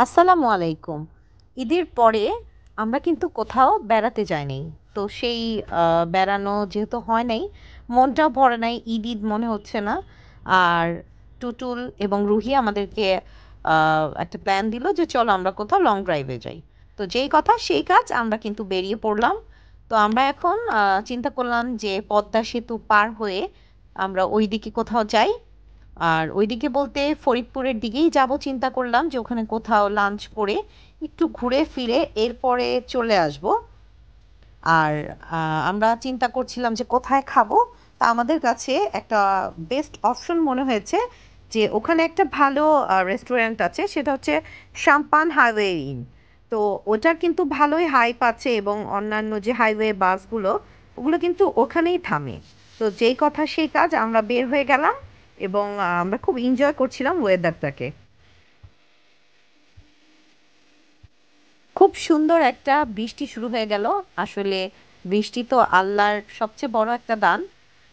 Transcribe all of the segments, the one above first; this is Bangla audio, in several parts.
আসসালামু আলাইকুম। ঈদের পরে আমরা কিন্তু কোথাও বেড়াতে যাইনি। তো সেই বেড়ানো যেহেতু হয় নাই, মনটাও ভরে নাই, ঈদ মনে হচ্ছে না। আর টুটুল এবং রুহি আমাদেরকে একটা প্ল্যান দিল যে, "চলো আমরা কোথাও লং ড্রাইভে যাই।" তো যেই কথা সেই কাজ, আমরা কিন্তু বেরিয়ে পড়লাম। তো আমরা এখন চিন্তা করলাম যে পদ্মা সেতু পার হয়ে আমরা ওইদিকে কোথাও যাই। আর ওইদিকে বলতে ফরিদপুরের দিকেই যাবো চিন্তা করলাম যে ওখানে কোথাও লাঞ্চ করে একটু ঘুরে ফিরে এরপরে চলে আসবো। আর আমরা চিন্তা করছিলাম যে কোথায় খাবো? তা আমাদের কাছে একটা বেস্ট অপশন মনে হয়েছে যে ওখানে একটা ভালো রেস্টুরেন্ট আছে, সেটা হচ্ছে সাম্পান হাইওয়ে ইন। তো ওটার কিন্তু ভালোই হাইপ আছে এবং অন্যান্য যে হাইওয়ে বাসগুলো ওগুলো কিন্তু ওখানেই থামে। তো যেই কথা সেই কাজ, আমরা বের হয়ে গেলাম এবং আমরা খুব এনজয় করছিলাম ওয়েদারটাকে। খুব সুন্দর একটা বৃষ্টি শুরু হয়ে গেল। আসলে বৃষ্টি তো আল্লাহর সবচেয়ে বড় একটা দান।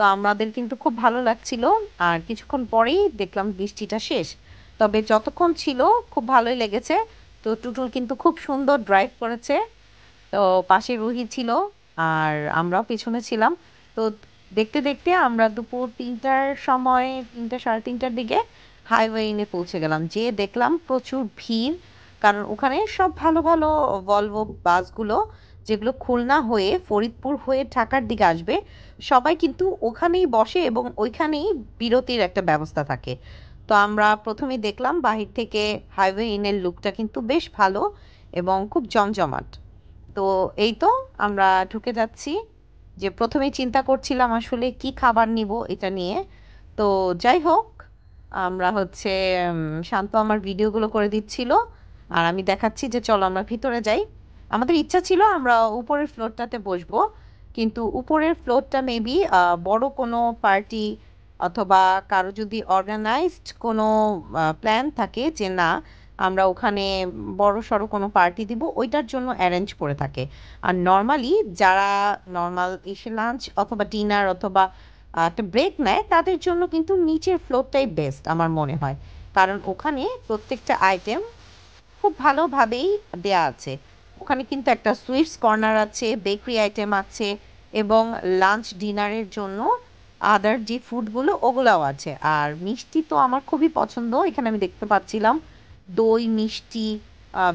তো আমাদের কিন্তু খুব ভালো লাগছিল। আর কিছুক্ষণ পরেই দেখলাম বৃষ্টিটা শেষ। তবে যতক্ষণ ছিল খুব ভালোই লেগেছে। তো টুটুল কিন্তু খুব সুন্দর ড্রাইভ করেছে। তো পাশে রুহি ছিল আর আমরাও পিছনে ছিলাম। তো দেখতে দেখতে আমরা দুপুর ৩টার সময়, ৩টা সাড়ে ৩টার দিকে হাইওয়ে ইনে পৌঁছে গেলাম। যেয়ে দেখলাম প্রচুর ভিড়। কারণ ওখানে সব ভালো ভালো ভলভো বাসগুলো, যেগুলো খুলনা হয়ে ফরিদপুর হয়ে ঢাকার দিকে আসবে, সবাই কিন্তু ওখানেই বসে এবং ওইখানেই বিরতির একটা ব্যবস্থা থাকে। তো আমরা প্রথমেই দেখলাম বাহির থেকে হাইওয়ে ইনের লুকটা কিন্তু বেশ ভালো এবং খুব জমজমাট। তো এই তো আমরা ঢুকে যাচ্ছি। যে প্রথমেই চিন্তা করছিলাম আসলে কি খাবার নিব এটা নিয়ে। তো যাই হোক, আমরা হচ্ছে শান্ত আমার ভিডিওগুলো করে দিচ্ছিল আর আমি দেখাচ্ছি যে চলো আমরা ভিতরে যাই। আমাদের ইচ্ছা ছিল আমরা উপরের ফ্লোরটাতে বসবো, কিন্তু উপরের ফ্লোরটা মেবি বড় কোনো পার্টি অথবা কারো যদি অর্গানাইজড কোনো প্ল্যান থাকে যে না আমরা ওখানে বড়সড় কোনো পার্টি দিব, ওইটার জন্য অ্যারেঞ্জ করে থাকে। আর নরমালি যারা নরমাল এসে লাঞ্চ অথবা ডিনার অথবা একটা ব্রেক নেয়, তাদের জন্য কিন্তু নিচের ফ্লোরটাই বেস্ট আমার মনে হয়। কারণ ওখানে প্রত্যেকটা আইটেম খুব ভালোভাবেই দেয়া আছে। ওখানে কিন্তু একটা সুইটস কর্নার আছে, বেকারি আইটেম আছে এবং লাঞ্চ ডিনারের জন্য আদার যে ফুডগুলো ওগুলাও আছে। আর মিষ্টি তো আমার খুবই পছন্দ। এখানে আমি দেখতে পাচ্ছিলাম দই মিষ্টি,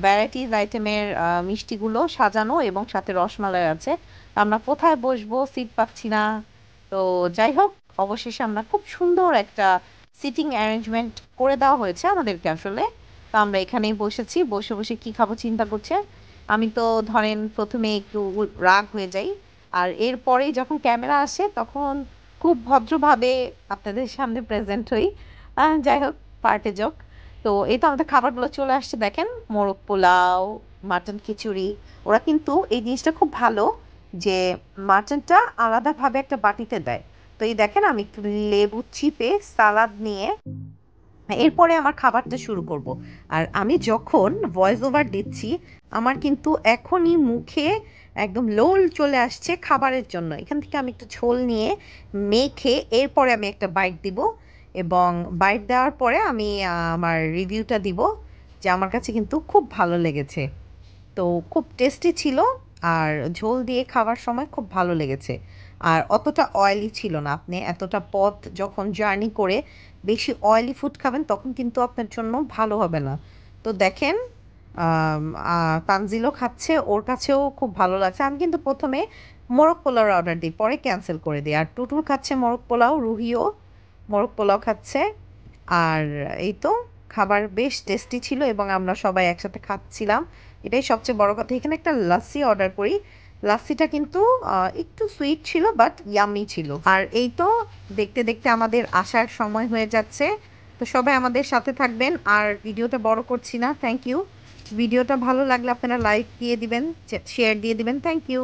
ভ্যারাইটিস আইটেমের মিষ্টিগুলো সাজানো এবং সাথে রসমালাই আছে। তা আমরা কোথায় বসবো? সিট পাচ্ছি না। তো যাই হোক, অবশেষে আমরা খুব সুন্দর একটা সিটিং অ্যারেঞ্জমেন্ট করে দেওয়া হয়েছে আমাদেরকে আসলে। তো আমরা এখানেই বসেছি। বসে, বসে কি খাবো চিন্তা করছি। আমি তো ধরেন ১ম এ একটু রাগ হয়ে যাই। আর এরপরেই যখন ক্যামেরা আসে তখন খুব ভদ্রভাবে আপনাদের সামনে প্রেজেন্ট হই। যাই হোক, পার্টে জোক। তো এই তো আমাদের খাবারগুলো চলে আসছে দেখেন। মোরগ পোলাও, মাটন খিচুড়ি। ওরা কিন্তু এই জিনিসটা খুব ভালো যে মাটনটা আলাদাভাবে একটা বাটিতে দেয়। তো এই দেখেন আমি একটু লেবু চিপে সালাদ নিয়ে এরপরে আমার খাবারটা শুরু করব। আর আমি যখন ভয়েস ওভার দিচ্ছি, আমার কিন্তু এখনই মুখে একদম লোল চলে আসছে খাবারের জন্য। এখান থেকে আমি একটু ঝোল নিয়ে মেখে এরপরে আমি একটা বাইট দিব এবং বাইট দেওয়ার পরে আমি আমার রিভিউটা দিব যে আমার কাছে কিন্তু খুব ভালো লেগেছে। তো খুব টেস্টি ছিল আর ঝোল দিয়ে খাওয়ার সময় খুব ভালো লেগেছে। আর অতটা অয়েলি ছিল না। আপনি এতটা পথ যখন জার্নি করে বেশি অয়েলি ফুড খাবেন তখন কিন্তু আপনার জন্য ভালো হবে না। তো দেখেন আম আ তানজিলও খাচ্ছে, ওর কাছেও খুব ভালো লাগছে। আমি কিন্তু ১ম এ মোরগ পোলাওর অর্ডার দিই, পরে ক্যানসেল করে দিই। আর টুটুল খাচ্ছে মোরগ পোলাও, রুহিও মোরগ পোলাও খাচ্ছে। আর এই তো খাবার বেশ টেস্টি ছিল এবং আমরা সবাই একসাথে খাচ্ছিলাম। এটাই সবচেয়ে বড় কথা। এখানে একটা লাস্সি অর্ডার করি। লাস্সিটা কিন্তু একটু সুইট ছিল বাট ইয়াম্মি ছিল। আর এই তো দেখতে, দেখতে আমাদের আসার সময় হয়ে যাচ্ছে। তো সবাই আমাদের সাথে থাকবেন। আর ভিডিওটা বড় করছি না। Thank you. ভিডিওটা ভালো লাগলে আপনারা লাইক দিয়ে দিবেন, শেয়ার দিয়ে দিবেন। Thank you.